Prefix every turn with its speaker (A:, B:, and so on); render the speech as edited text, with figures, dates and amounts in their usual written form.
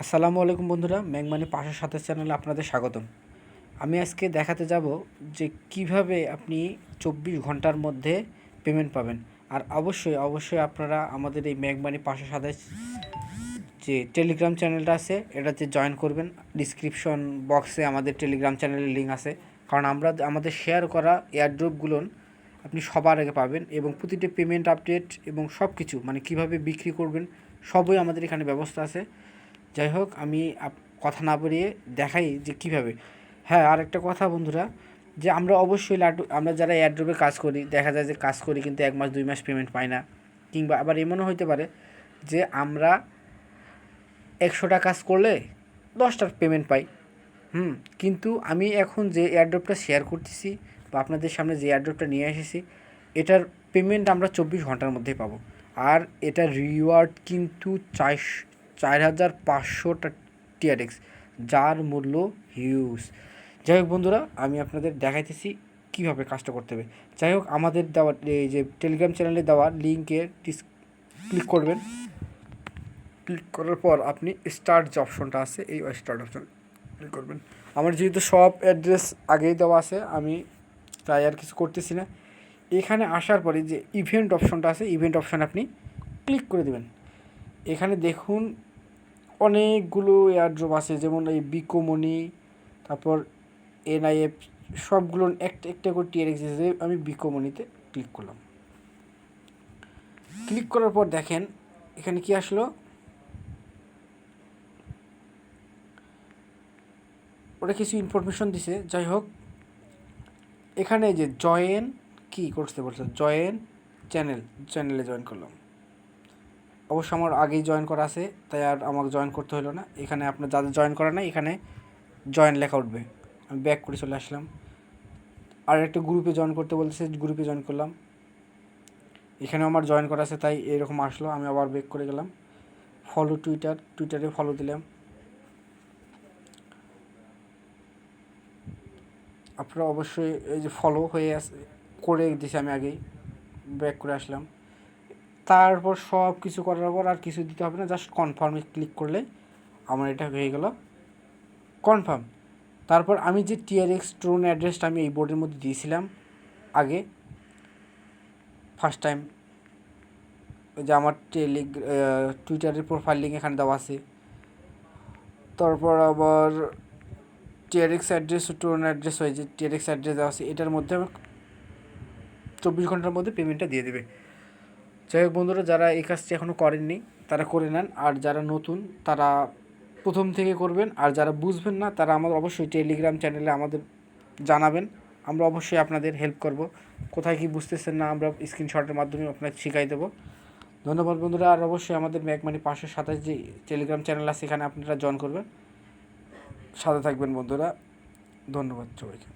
A: আসসালামু আলাইকুম বন্ধুরা, ম্যাংমানি 507 চ্যানেলে আপনাদের স্বাগতম। আমি আজকে দেখাতে যাব যে কিভাবে আপনি 24 ঘন্টার মধ্যে পেমেন্ট পাবেন। আর অবশ্যই আপনারা আমাদের এই ম্যাংমানি 507 যে টেলিগ্রাম চ্যানেলটা আছে এটাতে জয়েন করবেন। ডিসক্রিপশন বক্সে আমাদের টেলিগ্রাম চ্যানেলের লিঙ্ক আছে, কারণ আমরা আমাদের শেয়ার করা এয়ারড্রপগুলো আপনি সবার আগে পাবেন এবং প্রতিটি পেমেন্ট আপডেট এবং সব কিছু মানে কীভাবে বিক্রি করবেন সবই আমাদের এখানে ব্যবস্থা আছে। যাই হোক, আমি কথা না বাড়িয়ে দেখাই যে কীভাবে। হ্যাঁ, আর একটা কথা বন্ধুরা, যে আমরা অবশ্যই আমরা যারা এয়ারড্রপে কাজ করি, দেখা যায় যে কাজ করি কিন্তু 1 মাস 2 মাস পেমেন্ট পাই না, কিংবা আবার এমনও হতে পারে যে আমরা 100টা কাজ করলে 10টার পেমেন্ট পাই। কিন্তু আমি এখন যে এয়ারড্রপটা শেয়ার করতেছি বা আপনাদের সামনে যে এয়ারড্রপটা নিয়ে এসেছি, এটার পেমেন্ট আমরা 24 ঘন্টার মধ্যেই পাবো। আর এটার রিওয়ার্ড কিন্তু 4500টা টিআরএক্স, যার মূল্য হিউজ। যাই হোক বন্ধুরা, আমি আপনাদের দেখাইতেছি কীভাবে কাজটা করতে হবে। যাই হোক, আমাদের দেওয়া এই যে টেলিগ্রাম চ্যানেলে দেওয়া লিঙ্কে ক্লিক করবেন। ক্লিক করার পর আপনি স্টার্ট যে অপশনটা আছে, এই স্টার্ট অপশন ক্লিক করবেন। আমার যেহেতু সব অ্যাড্রেস আগেই দেওয়া আছে, আমি তাই আর কিছু করতেছি না। এখানে আসার পরে যে ইভেন্ট অপশনটা আছে, ইভেন্ট অপশন আপনি ক্লিক করে দেবেন। এখানে দেখুন অনেকগুলো এয়ারড্রপ আছে, যেমন এই বিকোমনি, তারপর এনআইএফ, সবগুলো একটা একটা করে টিআরএক্স আছে। আমি বিকোমনিতে ক্লিক করলাম। ক্লিক করার পর দেখেন এখানে কি আসলো, ওটা কিছু ইনফরমেশন দিছে। যাই হোক, এখানে যে জয়েন কি করতে বলছে, জয়েন চ্যানেলে জয়েন করলাম। অবশ্য আমার আগেই জয়েন করা আছে, তাই আর আমাকে জয়েন করতে হলো না। এখানে আপনার যাদের জয়েন করা নাই, এখানে জয়েন লেখা উঠবে। আমি ব্যাক করে চলে আসলাম। আর একটা গ্রুপে জয়েন করতে বলতেছে, গ্রুপে জয়েন করলাম। এখানে আমার জয়েন করা আছে, তাই এরকম আসলো। আমি আবার ব্যাক করে গেলাম। ফলো টুইটারে ফলো দিলাম। আপনারা অবশ্যই এই যে ফলো হয়ে করে দিয়েছি আমি আগেই। ব্যাক করে আসলাম। তারপর সব কিছু করার পর আর কিছু দিতে হবে না, জাস্ট কনফার্মে ক্লিক করলে আমার এটা হয়ে গেল কনফার্ম। তারপর আমি যে টিআরএক্স ট্রোন অ্যাড্রেসটা আমি এই বোর্ডের মধ্যে দিয়েছিলাম আগে ফার্স্ট টাইম, যে আমার টুইটারের প্রোফাইল লিঙ্ক এখানে দেওয়া আছে। তারপর আবার টিআরএক্স অ্যাড্রেস ট্রোন অ্যাড্রেস হয়ে যে টিআরএক্স অ্যাড্রেস দেওয়া আছে, এটার মধ্যে আমার 24 ঘন্টার মধ্যে পেমেন্টটা দিয়ে দেবে। যাই হোক বন্ধুরা, যারা এই কাজটি এখনও করেননি তারা করে নেন, আর যারা নতুন তারা প্রথম থেকে করবেন। আর যারা বুঝবেন না তারা আমাদের অবশ্যই টেলিগ্রাম চ্যানেলে আমাদের জানাবেন, আমরা অবশ্যই আপনাদের হেল্প করব। কোথায় কি বুঝতেছেন না, আমরা স্ক্রিনশটের মাধ্যমে আপনাকে শিখাই দেবো। ধন্যবাদ বন্ধুরা। আর অবশ্যই আমাদের ম্যাকমানি 527 যে টেলিগ্রাম চ্যানেল আছে, এখানে আপনারা জয়েন করবেন। সাথে থাকবেন বন্ধুরা। ধন্যবাদ সবাইকে।